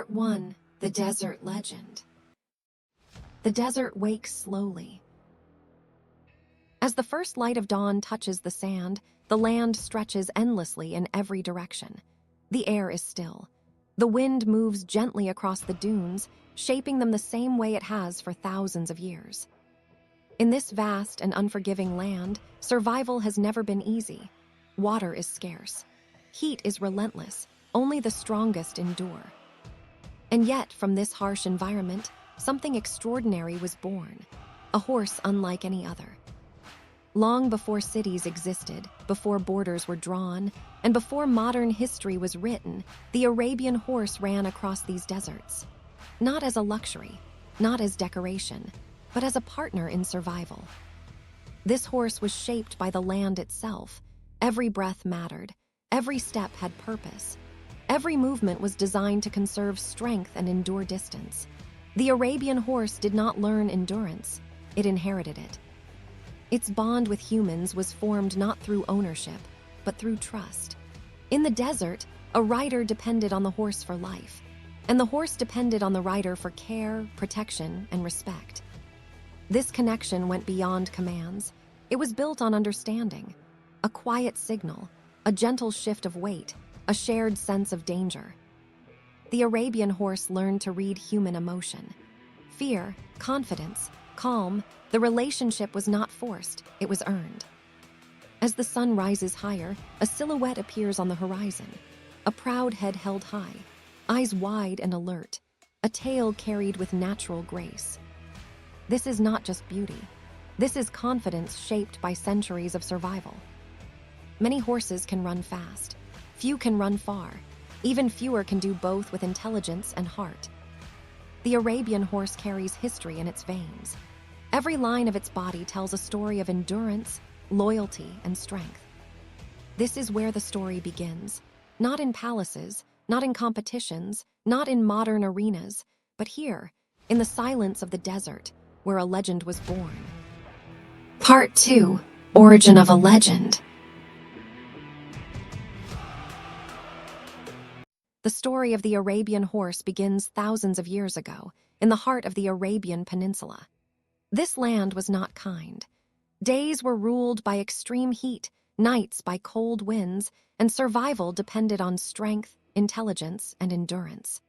Part 1. The Desert Legend. The desert wakes slowly. As the first light of dawn touches the sand, the land stretches endlessly in every direction. The air is still. The wind moves gently across the dunes, shaping them the same way it has for thousands of years. In this vast and unforgiving land, survival has never been easy. Water is scarce. Heat is relentless. Only the strongest endure. And yet, from this harsh environment, something extraordinary was born, a horse unlike any other. Long before cities existed, before borders were drawn, and before modern history was written, the Arabian horse ran across these deserts. Not as a luxury, not as decoration, but as a partner in survival. This horse was shaped by the land itself. Every breath mattered. Every step had purpose. Every movement was designed to conserve strength and endure distance. The Arabian horse did not learn endurance, it inherited it. Its bond with humans was formed not through ownership, but through trust. In the desert, a rider depended on the horse for life, and the horse depended on the rider for care, protection, and respect. This connection went beyond commands. It was built on understanding, a quiet signal, a gentle shift of weight, a shared sense of danger. The Arabian horse learned to read human emotion. Fear, confidence, calm, the relationship was not forced, it was earned. As the sun rises higher, a silhouette appears on the horizon. A proud head held high, eyes wide and alert, a tail carried with natural grace. This is not just beauty. This is confidence shaped by centuries of survival. Many horses can run fast. Few can run far. Even fewer can do both with intelligence and heart. The Arabian horse carries history in its veins. Every line of its body tells a story of endurance, loyalty, and strength. This is where the story begins. Not in palaces, not in competitions, not in modern arenas, but here, in the silence of the desert, where a legend was born. Part 2. Origin of a Legend. The story of the Arabian horse begins thousands of years ago, in the heart of the Arabian Peninsula. This land was not kind. Days were ruled by extreme heat, nights by cold winds, and survival depended on strength, intelligence, and endurance.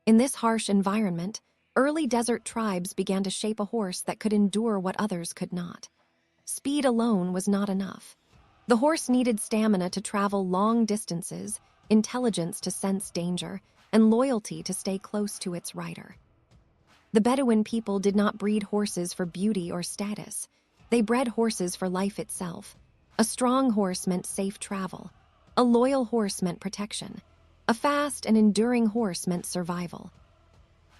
In this harsh environment, early desert tribes began to shape a horse that could endure what others could not. Speed alone was not enough. The horse needed stamina to travel long distances, intelligence to sense danger, and loyalty to stay close to its rider. The Bedouin people did not breed horses for beauty or status. They bred horses for life itself. A strong horse meant safe travel. A loyal horse meant protection. A fast and enduring horse meant survival.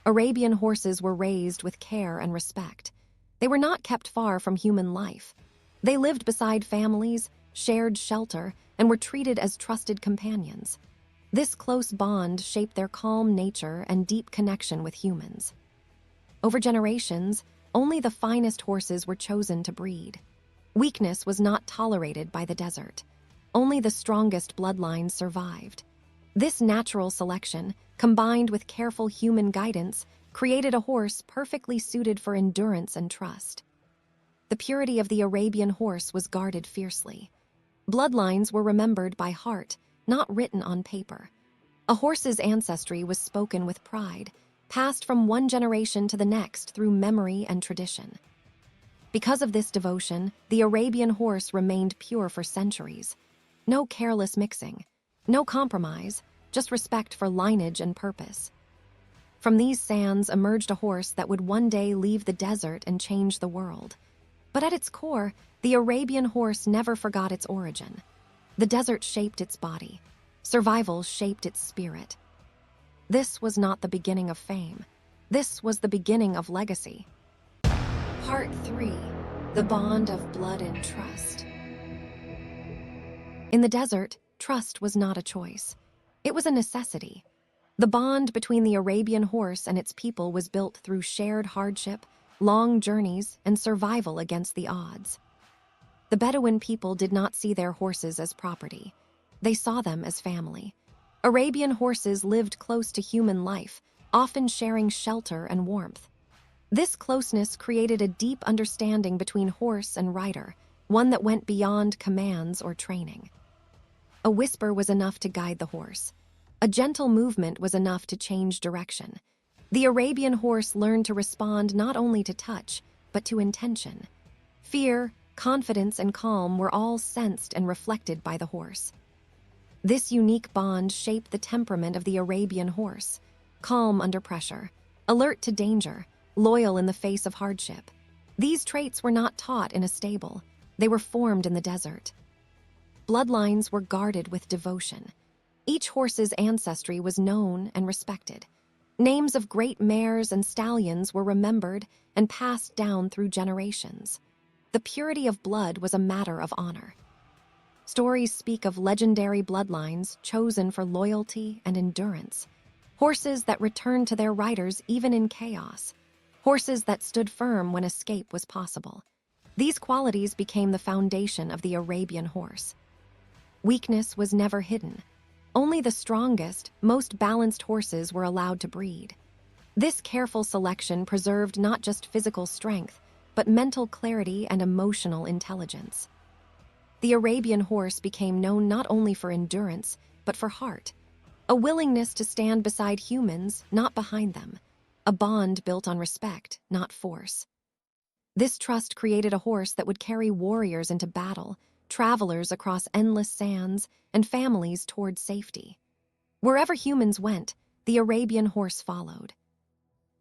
Arabian horses were raised with care and respect. They were not kept far from human life. They lived beside families, shared shelter, and were treated as trusted companions. This close bond shaped their calm nature and deep connection with humans. Over generations, only the finest horses were chosen to breed. Weakness was not tolerated by the desert. Only the strongest bloodlines survived. This natural selection, combined with careful human guidance, created a horse perfectly suited for endurance and trust. The purity of the Arabian horse was guarded fiercely. Bloodlines were remembered by heart, not written on paper. A horse's ancestry was spoken with pride, passed from one generation to the next through memory and tradition. Because of this devotion, the Arabian horse remained pure for centuries. No careless mixing, no compromise, just respect for lineage and purpose. From these sands emerged a horse that would one day leave the desert and change the world. But at its core, the Arabian horse never forgot its origin. The desert shaped its body. Survival shaped its spirit. This was not the beginning of fame. This was the beginning of legacy. Part 3. The Bond of Blood and Trust. In the desert, trust was not a choice. It was a necessity. The bond between the Arabian horse and its people was built through shared hardship, long journeys, and survival against the odds. The Bedouin people did not see their horses as property. They saw them as family. Arabian horses lived close to human life, often sharing shelter and warmth. This closeness created a deep understanding between horse and rider, one that went beyond commands or training. A whisper was enough to guide the horse. A gentle movement was enough to change direction. The Arabian horse learned to respond not only to touch, but to intention. Fear, confidence, and calm were all sensed and reflected by the horse. This unique bond shaped the temperament of the Arabian horse, calm under pressure, alert to danger, loyal in the face of hardship. These traits were not taught in a stable, they were formed in the desert. Bloodlines were guarded with devotion. Each horse's ancestry was known and respected. Names of great mares and stallions were remembered and passed down through generations. The purity of blood was a matter of honor. Stories speak of legendary bloodlines chosen for loyalty and endurance. Horses that returned to their riders even in chaos. Horses that stood firm when escape was possible. These qualities became the foundation of the Arabian horse. Weakness was never hidden. Only the strongest, most balanced horses were allowed to breed. This careful selection preserved not just physical strength, but mental clarity and emotional intelligence. The Arabian horse became known not only for endurance, but for heart. A willingness to stand beside humans, not behind them. A bond built on respect, not force. This trust created a horse that would carry warriors into battle, travelers across endless sands, and families toward safety. Wherever humans went, the Arabian horse followed.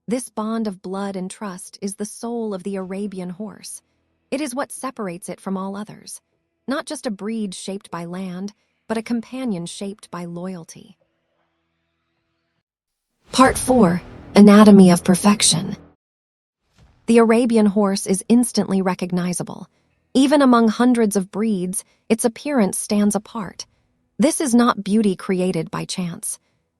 This bond of blood and trust is the soul of the Arabian horse. It is what separates it from all others. Not just a breed shaped by land, but a companion shaped by loyalty. Part 4. Anatomy of Perfection. The Arabian horse is instantly recognizable. Even among hundreds of breeds, its appearance stands apart. This is not beauty created by chance.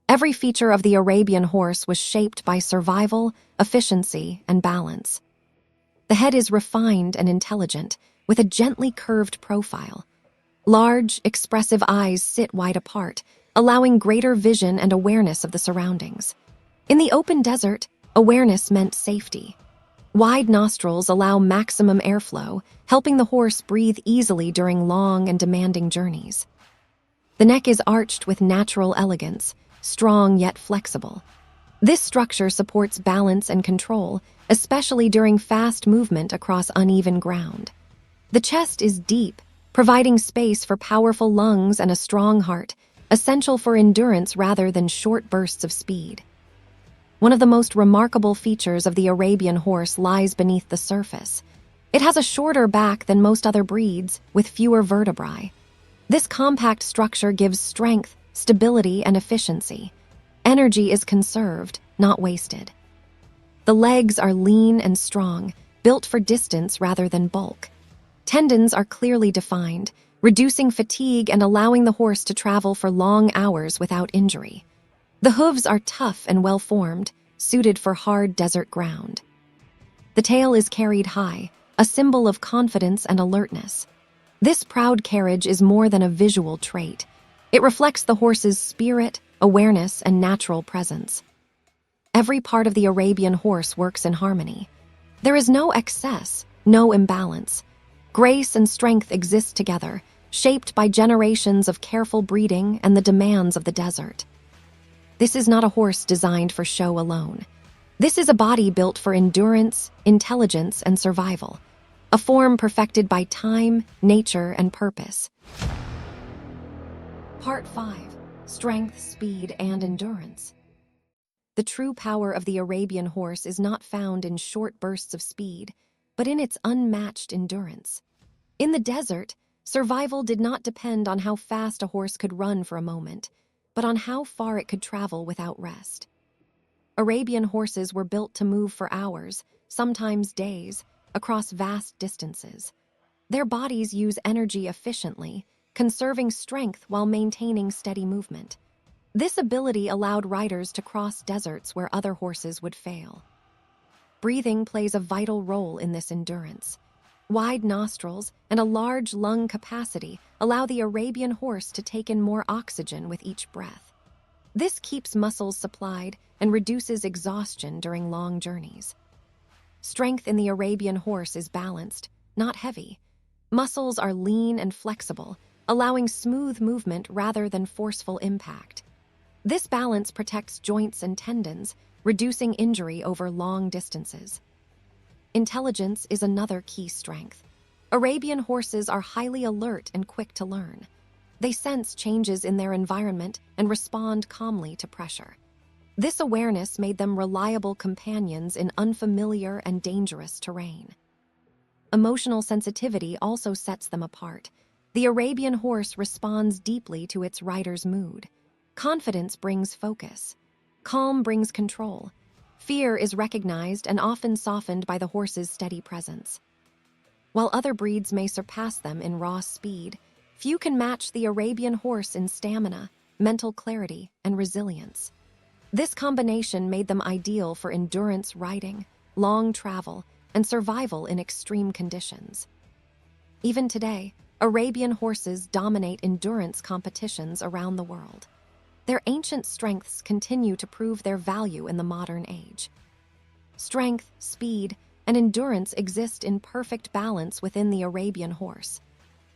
Every feature of the Arabian horse was shaped by survival, efficiency, and balance. The head is refined and intelligent, with a gently curved profile. Large, expressive eyes sit wide apart, allowing greater vision and awareness of the surroundings. In the open desert, awareness meant safety. Wide nostrils allow maximum airflow, helping the horse breathe easily during long and demanding journeys. The neck is arched with natural elegance, strong yet flexible. This structure supports balance and control, especially during fast movement across uneven ground. The chest is deep, providing space for powerful lungs and a strong heart, essential for endurance rather than short bursts of speed. One of the most remarkable features of the Arabian horse lies beneath the surface. It has a shorter back than most other breeds, with fewer vertebrae. This compact structure gives strength, stability, and efficiency. Energy is conserved, not wasted. The legs are lean and strong, built for distance rather than bulk. Tendons are clearly defined, reducing fatigue and allowing the horse to travel for long hours without injury. The hooves are tough and well-formed, suited for hard desert ground. The tail is carried high, a symbol of confidence and alertness. This proud carriage is more than a visual trait. It reflects the horse's spirit, awareness, and natural presence. Every part of the Arabian horse works in harmony. There is no excess, no imbalance. Grace and strength exist together, shaped by generations of careful breeding and the demands of the desert. This is not a horse designed for show alone. This is a body built for endurance, intelligence, and survival. A form perfected by time, nature, and purpose. Part 5. Strength, Speed, and Endurance. The true power of the Arabian horse is not found in short bursts of speed, but in its unmatched endurance. In the desert, survival did not depend on how fast a horse could run for a moment, but on how far it could travel without rest. Arabian horses were built to move for hours, sometimes days, across vast distances. Their bodies use energy efficiently, conserving strength while maintaining steady movement. This ability allowed riders to cross deserts where other horses would fail. Breathing plays a vital role in this endurance. Wide nostrils and a large lung capacity allow the Arabian horse to take in more oxygen with each breath. This keeps muscles supplied and reduces exhaustion during long journeys. Strength in the Arabian horse is balanced, not heavy. Muscles are lean and flexible, allowing smooth movement rather than forceful impact. This balance protects joints and tendons, reducing injury over long distances. Intelligence is another key strength. Arabian horses are highly alert and quick to learn. They sense changes in their environment and respond calmly to pressure. This awareness made them reliable companions in unfamiliar and dangerous terrain. Emotional sensitivity also sets them apart. The Arabian horse responds deeply to its rider's mood. Confidence brings focus. Calm brings control. Fear is recognized and often softened by the horse's steady presence. While other breeds may surpass them in raw speed, few can match the Arabian horse in stamina, mental clarity, and resilience. This combination made them ideal for endurance riding, long travel, and survival in extreme conditions. Even today, Arabian horses dominate endurance competitions around the world. Their ancient strengths continue to prove their value in the modern age. Strength, speed, and endurance exist in perfect balance within the Arabian horse,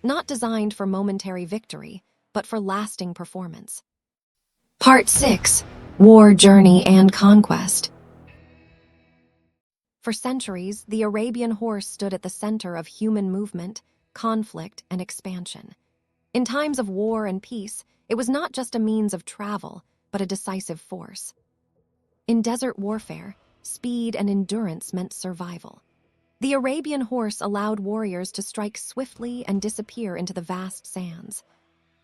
not designed for momentary victory, but for lasting performance. Part 6: War, Journey, and Conquest. For centuries, the Arabian horse stood at the center of human movement, conflict, and expansion. In times of war and peace, it was not just a means of travel, but a decisive force. In desert warfare, speed and endurance meant survival. The Arabian horse allowed warriors to strike swiftly and disappear into the vast sands.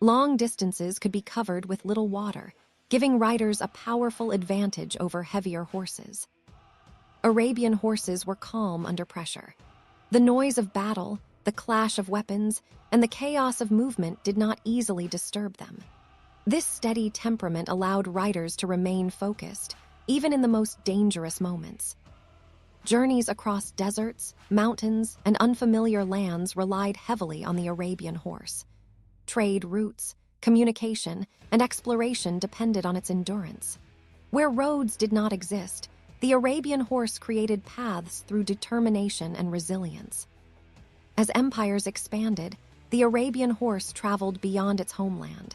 Long distances could be covered with little water, giving riders a powerful advantage over heavier horses. Arabian horses were calm under pressure. The noise of battle, the clash of weapons, and the chaos of movement did not easily disturb them. This steady temperament allowed riders to remain focused, even in the most dangerous moments. Journeys across deserts, mountains, and unfamiliar lands relied heavily on the Arabian horse. Trade routes, communication, and exploration depended on its endurance. Where roads did not exist, the Arabian horse created paths through determination and resilience. As empires expanded, the Arabian horse traveled beyond its homeland.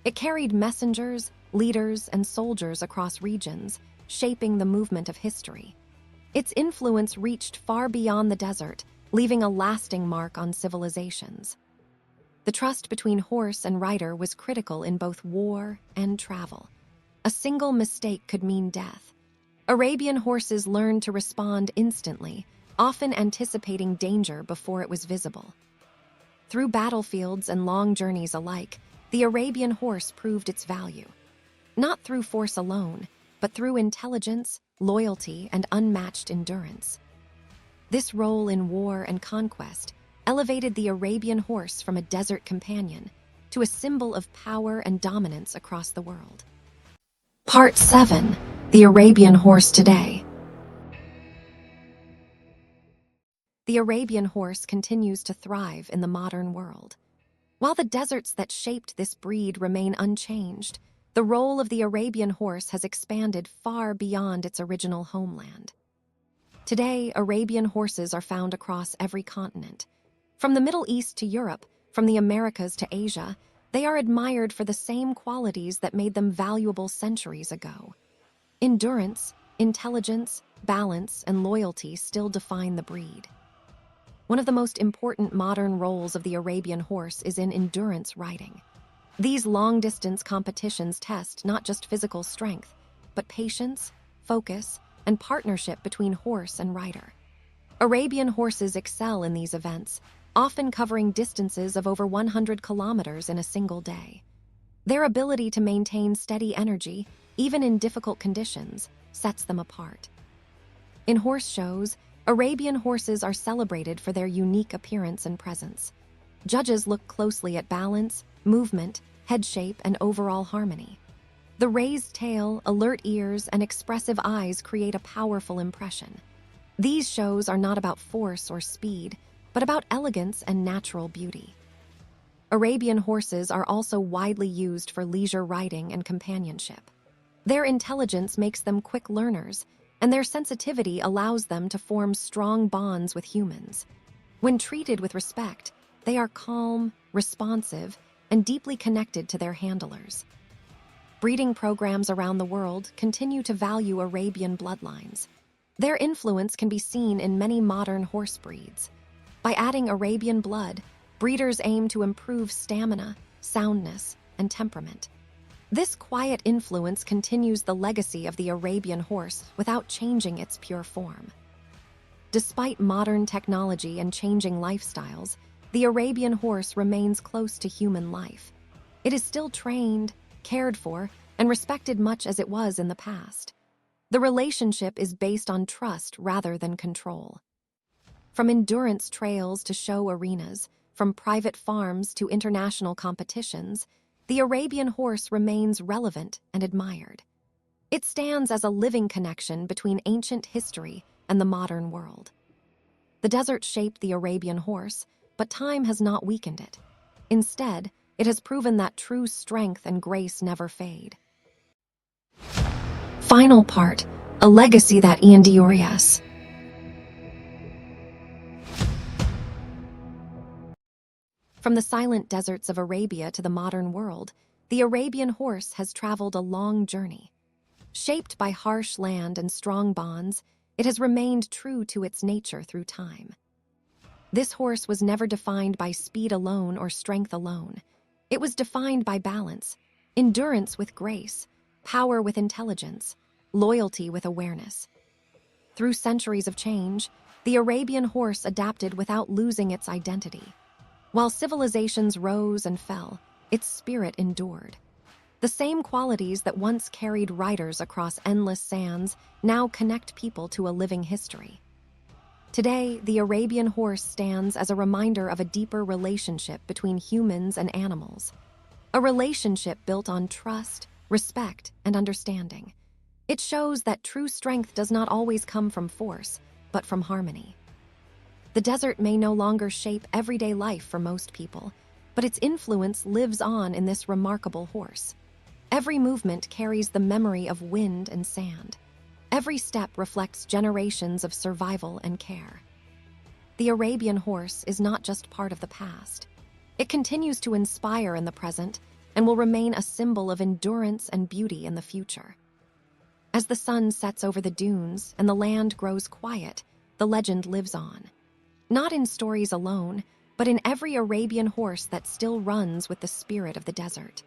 It carried messengers, leaders, and soldiers across regions, shaping the movement of history. Its influence reached far beyond the desert, leaving a lasting mark on civilizations. The trust between horse and rider was critical in both war and travel. A single mistake could mean death. Arabian horses learned to respond instantly, often anticipating danger before it was visible. Through battlefields and long journeys alike, the Arabian horse proved its value. Not through force alone, but through intelligence, loyalty, and unmatched endurance. This role in war and conquest elevated the Arabian horse from a desert companion to a symbol of power and dominance across the world. Part 7: The Arabian horse today. The Arabian horse continues to thrive in the modern world. While the deserts that shaped this breed remain unchanged, the role of the Arabian horse has expanded far beyond its original homeland. Today, Arabian horses are found across every continent. From the Middle East to Europe, from the Americas to Asia, they are admired for the same qualities that made them valuable centuries ago. Endurance, intelligence, balance, and loyalty still define the breed. One of the most important modern roles of the Arabian horse is in endurance riding. These long-distance competitions test not just physical strength, but patience, focus, and partnership between horse and rider. Arabian horses excel in these events, often covering distances of over 100 kilometers in a single day. Their ability to maintain steady energy, even in difficult conditions, sets them apart. In horse shows, Arabian horses are celebrated for their unique appearance and presence. Judges look closely at balance, movement, head shape, and overall harmony. The raised tail, alert ears, and expressive eyes create a powerful impression. These shows are not about force or speed, but about elegance and natural beauty. Arabian horses are also widely used for leisure riding and companionship. Their intelligence makes them quick learners, and their sensitivity allows them to form strong bonds with humans. When treated with respect, they are calm, responsive, and deeply connected to their handlers. Breeding programs around the world continue to value Arabian bloodlines. Their influence can be seen in many modern horse breeds. By adding Arabian blood, breeders aim to improve stamina, soundness, and temperament. This quiet influence continues the legacy of the Arabian horse without changing its pure form. Despite modern technology and changing lifestyles, the Arabian horse remains close to human life. It is still trained, cared for, and respected much as it was in the past. The relationship is based on trust rather than control. From endurance trails to show arenas, from private farms to international competitions, the Arabian horse remains relevant and admired. It stands as a living connection between ancient history and the modern world. The desert shaped the Arabian horse, but time has not weakened it. Instead, it has proven that true strength and grace never fade. Final part, a legacy that endures. From the silent deserts of Arabia to the modern world, the Arabian horse has traveled a long journey. Shaped by harsh land and strong bonds, it has remained true to its nature through time. This horse was never defined by speed alone or strength alone. It was defined by balance, endurance with grace, power with intelligence, loyalty with awareness. Through centuries of change, the Arabian horse adapted without losing its identity. While civilizations rose and fell, its spirit endured. The same qualities that once carried riders across endless sands now connect people to a living history. Today, the Arabian horse stands as a reminder of a deeper relationship between humans and animals. A relationship built on trust, respect, and understanding. It shows that true strength does not always come from force, but from harmony. The desert may no longer shape everyday life for most people, but its influence lives on in this remarkable horse. Every movement carries the memory of wind and sand. Every step reflects generations of survival and care. The Arabian horse is not just part of the past. It continues to inspire in the present and will remain a symbol of endurance and beauty in the future. As the sun sets over the dunes and the land grows quiet, the legend lives on. Not in stories alone, but in every Arabian horse that still runs with the spirit of the desert.